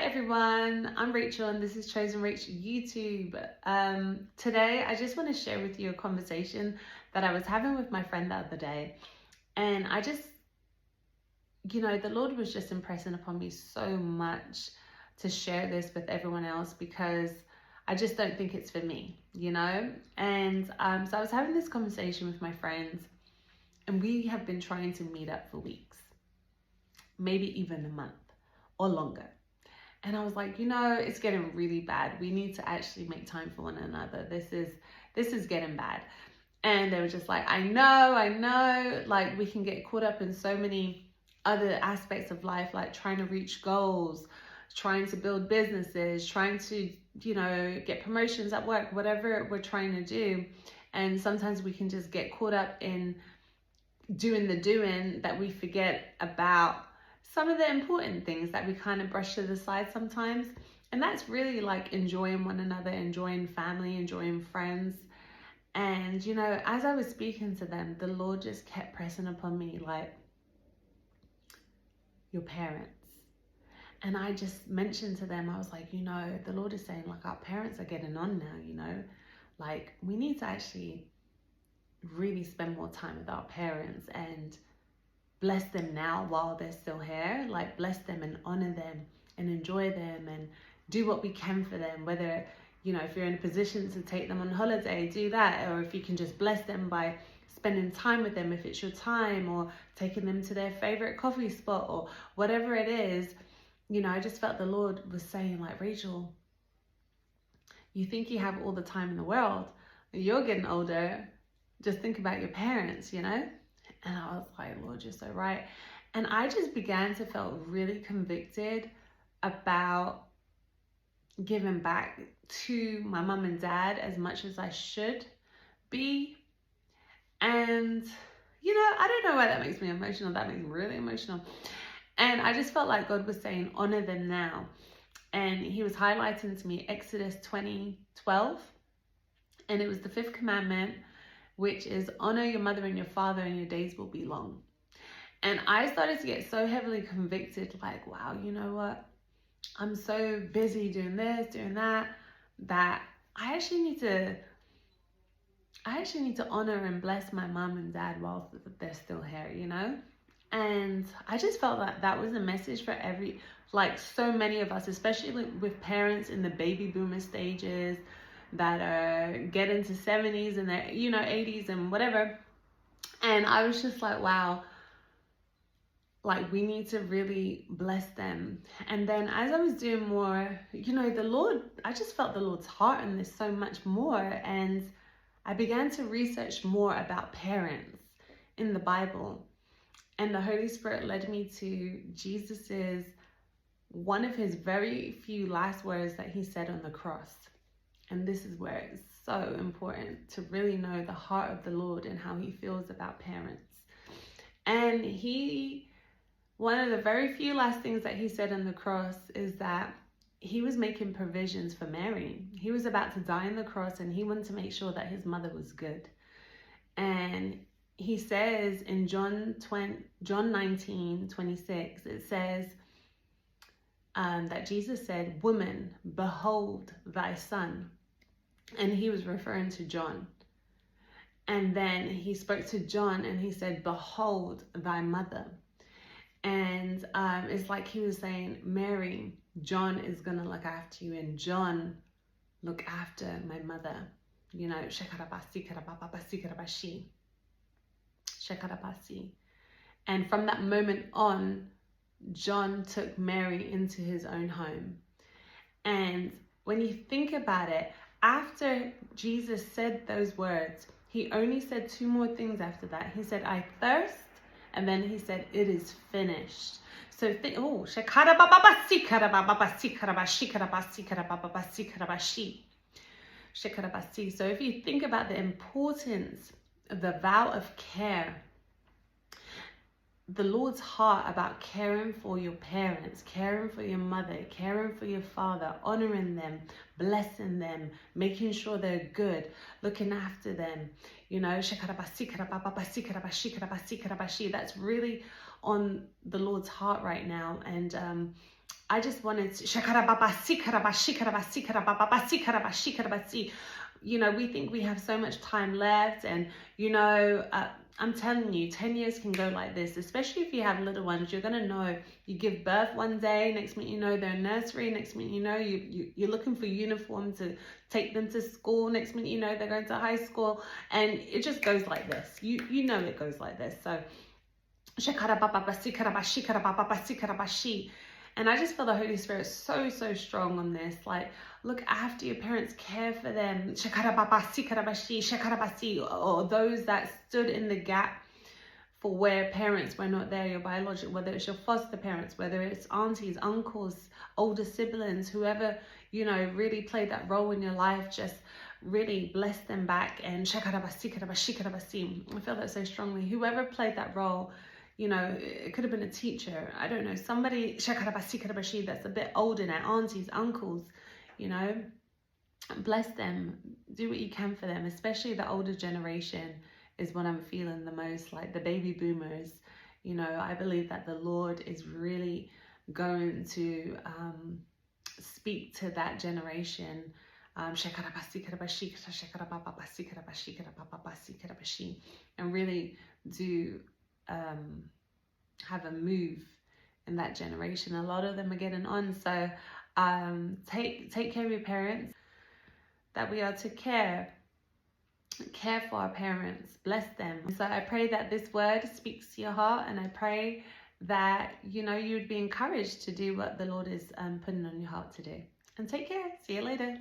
Hi everyone, I'm Rachel and this is Chosen Rachel YouTube. Today I just want to share with you a conversation that I was having with my friend the other day, and I just, the Lord was just impressing upon me so much to share this with everyone else because I just don't think it's for me, And so I was having this conversation with my friends, and we have been trying to meet up for weeks, maybe even a month or longer. And I was like, it's getting really bad. We need to actually make time for one another. This is getting bad. And they were just like, I know, like we can get caught up in so many other aspects of life, like trying to reach goals, trying to build businesses, trying to, get promotions at work, whatever we're trying to do. And sometimes we can just get caught up in doing that we forget about some of the important things that we kind of brush to the side sometimes. And that's really like enjoying one another, enjoying family, enjoying friends. And, as I was speaking to them, the Lord just kept pressing upon me, like, your parents. And I just mentioned to them, I was like, the Lord is saying, like, our parents are getting on now, like we need to actually really spend more time with our parents and bless them now while they're still here. Like bless them and honor them and enjoy them and do what we can for them. Whether, if you're in a position to take them on holiday, do that. Or if you can just bless them by spending time with them, if it's your time, or taking them to their favorite coffee spot or whatever it is. I just felt the Lord was saying, like, Rachel, you think you have all the time in the world. You're getting older. Just think about your parents, And I was like, Lord, you're so right. And I just began to feel really convicted about giving back to my mum and dad as much as I should be. And, I don't know why that makes me emotional. That makes me really emotional. And I just felt like God was saying, honor them now. And he was highlighting to me Exodus 20:12. And it was the 5th commandment, which is honor your mother and your father and your days will be long. And I started to get so heavily convicted, like, wow, you know what? I'm so busy doing this, doing that I actually need to honor and bless my mom and dad while they're still here, And I just felt that was a message for so many of us, especially with parents in the baby boomer stages, that are getting to 70s and their 80s and whatever. And I was just like, wow, like we need to really bless them. And then as I was doing more, the Lord, I just felt the Lord's heart in this so much more. And I began to research more about parents in the Bible. And the Holy Spirit led me to Jesus's, one of his very few last words that he said on the cross. And this is where it's so important to really know the heart of the Lord and how he feels about parents. And one of the very few last things that he said on the cross is that he was making provisions for Mary. He was about to die on the cross and he wanted to make sure that his mother was good. And he says in John 19:26, it says, that Jesus said, woman, behold thy son. And he was referring to John. And then he spoke to John and he said, behold thy mother. And it's like he was saying, Mary, John is going to look after you, and John, look after my mother. And from that moment on, John took Mary into his own home. And when you think about it, after Jesus said those words, he only said 2 more things after that. He said, I thirst, and then he said, it is finished. So so if you think about the importance of the vow of care, the Lord's heart about caring for your parents, caring for your mother, caring for your father, honoring them, blessing them, making sure they're good, looking after them, that's really on the Lord's heart right now. And I just wanted to, you know, we think we have so much time left, and you know, I'm telling you, 10 years can go like this, especially if you have little ones. You're gonna know, you give birth one day, next minute you know they're in nursery, next minute you know you're looking for uniform to take them to school, next minute you know they're going to high school, and it just goes like this. You know it goes like this. So and I just feel the Holy Spirit so strong on this. Like, look after your parents, care for them. Or those that stood in the gap for where parents were not there, your biological, whether it's your foster parents, whether it's aunties, uncles, older siblings, whoever, you know, really played that role in your life, just really bless them back. And I feel that so strongly. Whoever played that role, you know, it could have been a teacher, I don't know, somebody that's a bit older now, aunties, uncles, you know, bless them, do what you can for them, especially the older generation is what I'm feeling the most, like the baby boomers. You know, I believe that the Lord is really going to speak to that generation, and really do have a move in that generation. A lot of them are getting on. So take care of your parents, that we are to care for our parents, bless them. So I pray that this word speaks to your heart, and I pray that, you know, you would be encouraged to do what the Lord is putting on your heart to do. And take care. See you later.